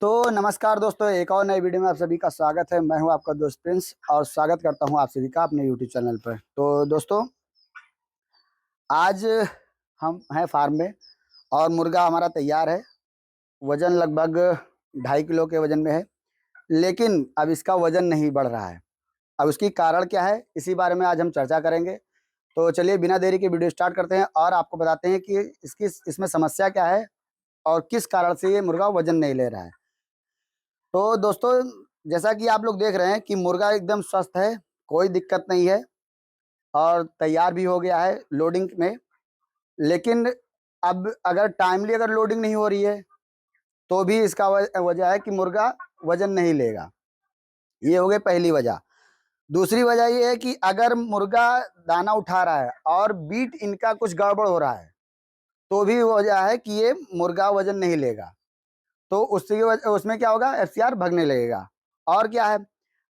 तो नमस्कार दोस्तों, एक और नई वीडियो में आप सभी का स्वागत है। मैं हूं आपका दोस्त प्रिंस और स्वागत करता हूं आप सभी का अपने यूट्यूब चैनल पर। तो दोस्तों, आज हम हैं फार्म में और मुर्गा हमारा तैयार है। वज़न लगभग 2.5 किलो के वज़न में है, लेकिन अब इसका वज़न नहीं बढ़ रहा है। अब उसकी कारण क्या है, इसी बारे में आज हम चर्चा करेंगे। तो चलिए बिना देरी के वीडियो स्टार्ट करते हैं और आपको बताते हैं कि इसमें समस्या क्या है और किस कारण से ये मुर्गा वज़न नहीं ले रहा है। तो दोस्तों, जैसा कि आप लोग देख रहे हैं कि मुर्गा एकदम स्वस्थ है, कोई दिक्कत नहीं है और तैयार भी हो गया है लोडिंग में। लेकिन अब अगर टाइमली लोडिंग नहीं हो रही है, तो भी इसका वजह है कि मुर्गा वज़न नहीं लेगा। ये हो गई पहली वजह। दूसरी वजह ये है कि अगर मुर्गा दाना उठा रहा है और बीट इनका कुछ गड़बड़ हो रहा है, तो भी वजह है कि ये मुर्गा वज़न नहीं लेगा। तो उसमें क्या होगा, एफसीआर भगने लगेगा। और क्या है,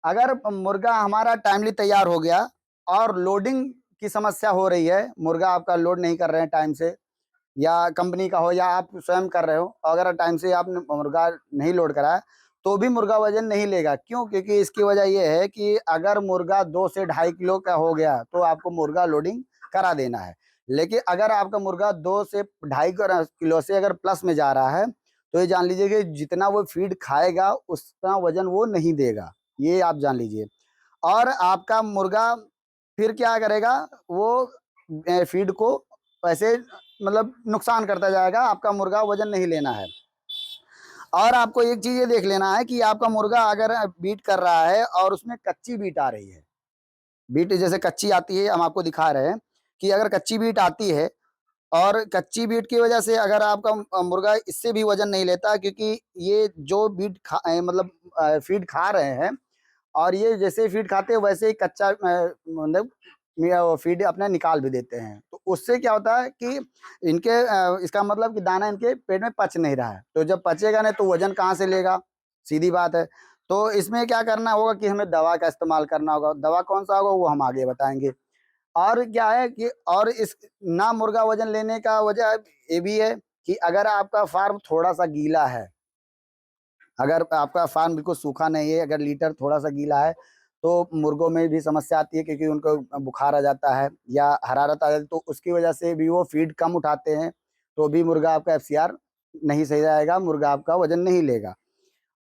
अगर मुर्गा हमारा टाइमली तैयार हो गया और लोडिंग की समस्या हो रही है, मुर्गा आपका लोड नहीं कर रहे हैं टाइम से, या कंपनी का हो या आप स्वयं कर रहे हो, अगर टाइम से आपने मुर्गा नहीं लोड कराया, तो भी मुर्गा वजन नहीं लेगा। क्यों? क्योंकि इसकी वजह ये है कि अगर मुर्गा 2 से 2.5 किलो का हो गया, तो आपको मुर्गा लोडिंग करा देना है। लेकिन अगर आपका मुर्गा 2 से 2.5 किलो से अगर प्लस में जा रहा है, तो ये जान लीजिए कि जितना वो फीड खाएगा उतना वजन वो नहीं देगा, ये आप जान लीजिए। और आपका मुर्गा फिर क्या करेगा, वो फीड को ऐसे नुकसान करता जाएगा, आपका मुर्गा वजन नहीं लेना है। और आपको एक चीज़ ये देख लेना है कि आपका मुर्गा अगर बीट कर रहा है और उसमें कच्ची बीट आ रही है, बीट जैसे कच्ची आती है, हम आपको दिखा रहे हैं कि अगर कच्ची बीट आती है और कच्ची बीट की वजह से अगर आपका मुर्गा इससे भी वजन नहीं लेता, क्योंकि ये जो बीट फीड खा रहे हैं और ये जैसे फीड खाते हैं वैसे ही कच्चा फीड अपना निकाल भी देते हैं। तो उससे क्या होता है कि इसका मतलब कि दाना इनके पेट में पच नहीं रहा है। तो जब पचेगा नहीं तो वजन कहाँ से लेगा, सीधी बात है। तो इसमें क्या करना होगा कि हमें दवा का इस्तेमाल करना होगा। दवा कौन सा होगा वो हम आगे बताएंगे। और क्या है कि और इस ना मुर्गा वजन लेने का वजह ये भी है कि अगर आपका फार्म थोड़ा सा गीला है, अगर आपका फार्म बिल्कुल सूखा नहीं है, अगर लीटर थोड़ा सा गीला है, तो मुर्गों में भी समस्या आती है, क्योंकि उनको बुखार आ जाता है या हरारत आ जाती है, तो उसकी वजह से भी वो फीड कम उठाते हैं, तो भी मुर्गा आपका एफसीआर नहीं सही रहेगा, मुर्गा आपका वजन नहीं लेगा।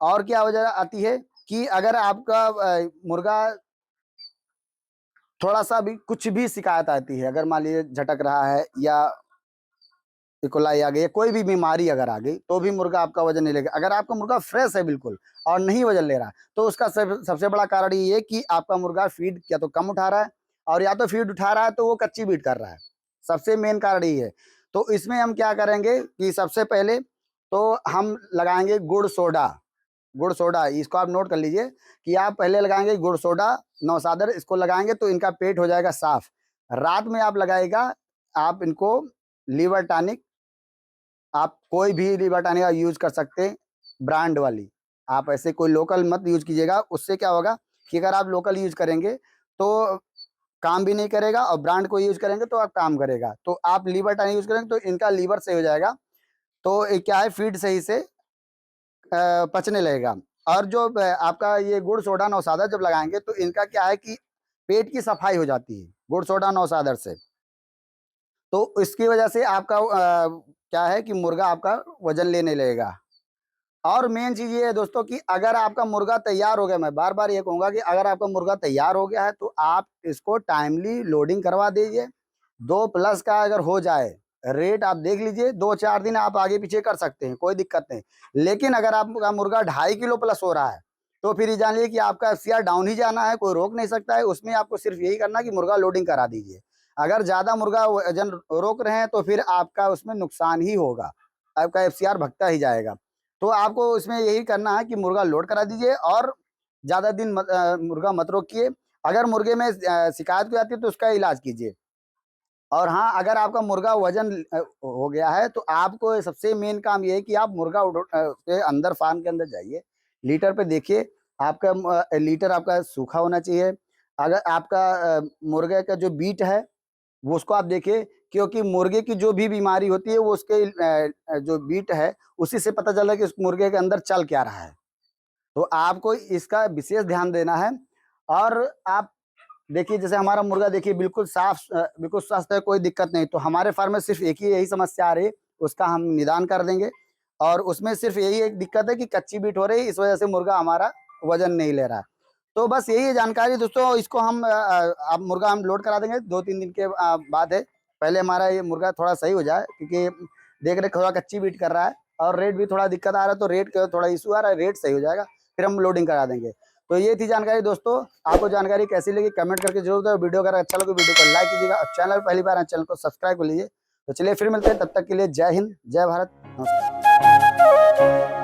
और क्या वजह आती है कि अगर आपका मुर्गा थोड़ा सा भी कुछ भी शिकायत आती है, अगर मान लीजिए झटक रहा है या इकोलाई आ गई, कोई भी बीमारी अगर आ गई, तो भी मुर्गा आपका वजन नहीं लेगा। अगर आपका मुर्गा फ्रेश है बिल्कुल और नहीं वजन ले रहा है, तो उसका सबसे बड़ा कारण ये है कि आपका मुर्गा फीड या तो कम उठा रहा है, और या तो फीड उठा रहा है तो वो कच्ची फीड कर रहा है। सबसे मेन कारण ये है। तो इसमें हम क्या करेंगे कि सबसे पहले तो हम लगाएंगे गुड़ सोडा। गुड़ सोडा इसको आप नोट कर लीजिए कि आप पहले लगाएंगे गुड़ सोडा, नौसादर, इसको लगाएंगे तो इनका पेट हो जाएगा साफ। रात में आप लगाएगा, आप इनको लीवर टॉनिक, आप कोई भी लीवर टॉनिक का यूज़ कर सकते हैं, ब्रांड वाली। आप ऐसे कोई लोकल मत यूज़ कीजिएगा, उससे क्या होगा कि अगर आप लोकल यूज़ करेंगे तो काम भी नहीं करेगा, और ब्रांड को यूज़ करेंगे तो आप काम करेगा। तो आप लीवर टॉनिक यूज़ करेंगे तो इनका लीवर सही हो जाएगा, तो क्या है, फीड सही से पचने लगेगा। और जो आपका ये गुड़ सोडा नौसादर जब लगाएँगे तो इनका क्या है कि पेट की सफाई हो जाती है, गुड़ सोडा नौसादर से। तो इसकी वजह से आपका क्या है कि मुर्गा आपका वज़न लेने लगेगा। और मेन चीज़ ये है दोस्तों कि अगर आपका मुर्गा तैयार हो गया, मैं बार-बार ये कहूँगा कि अगर आपका मुर्गा तैयार हो गया है, तो आप इसको टाइमली लोडिंग करवा दीजिए। 2 प्लस का अगर हो जाए, रेट आप देख लीजिए, 2-4 दिन आप आगे-पीछे कर सकते हैं, कोई दिक्कत नहीं। लेकिन अगर आपका मुर्गा 2.5 किलो प्लस हो रहा है, तो फिर ये जान लीजिए कि आपका एफसीआर डाउन ही जाना है, कोई रोक नहीं सकता है। उसमें आपको सिर्फ़ यही करना है कि मुर्गा लोडिंग करा दीजिए। अगर ज़्यादा मुर्गा वज़न रोक रहे हैं, तो फिर आपका उसमें नुकसान ही होगा, आपका एफसीआर भगता ही जाएगा। तो आपको इसमें यही करना है कि मुर्गा लोड करा दीजिए और ज़्यादा दिन मुर्गा मत रोकिए। अगर मुर्गे में शिकायत कोई आती है तो उसका इलाज कीजिए। और हाँ, अगर आपका मुर्गा वज़न हो गया है, तो आपको सबसे मेन काम ये है कि आप मुर्गा के अंदर, फार्म के अंदर जाइए, लीटर पे देखिए, आपका लीटर आपका सूखा होना चाहिए। अगर आपका मुर्गे का जो बीट है, वो उसको आप देखिए क्योंकि मुर्गे की जो भी बीमारी होती है वो उसके जो बीट है उसी से पता चल रहा है कि उस मुर्गे के अंदर चल क्या रहा है। तो आपको इसका विशेष ध्यान देना है। और आप देखिए, जैसे हमारा मुर्गा देखिए बिल्कुल बिल्कुल स्वस्थ है, कोई दिक्कत नहीं। तो हमारे फार्म में सिर्फ एक ही यही समस्या आ रही है, उसका हम निदान कर देंगे। और उसमें सिर्फ यही एक दिक्कत है कि कच्ची बीट हो रही है, इस वजह से मुर्गा हमारा वजन नहीं ले रहा है। तो बस यही है जानकारी दोस्तों। इसको हम अब मुर्गा हम लोड करा देंगे 2-3 दिन के बाद है। पहले हमारा ये मुर्गा थोड़ा सही हो जाए, क्योंकि देख रेख थोड़ा कच्ची बीट कर रहा है और रेट भी थोड़ा दिक्कत आ रहा है, तो रेट का थोड़ा इशू आ रहा है। रेट सही हो जाएगा फिर हम लोडिंग करा देंगे। तो ये थी जानकारी दोस्तों। आपको जानकारी कैसी लगी कमेंट करके जरूर बताओ। वीडियो अगर अच्छा लगे वीडियो को लाइक कीजिएगा और चैनल पर पहली बार आए चैनल को सब्सक्राइब कर लीजिए। तो चलिए फिर मिलते हैं, तब तक के लिए जय हिंद, जय भारत, नमस्कार।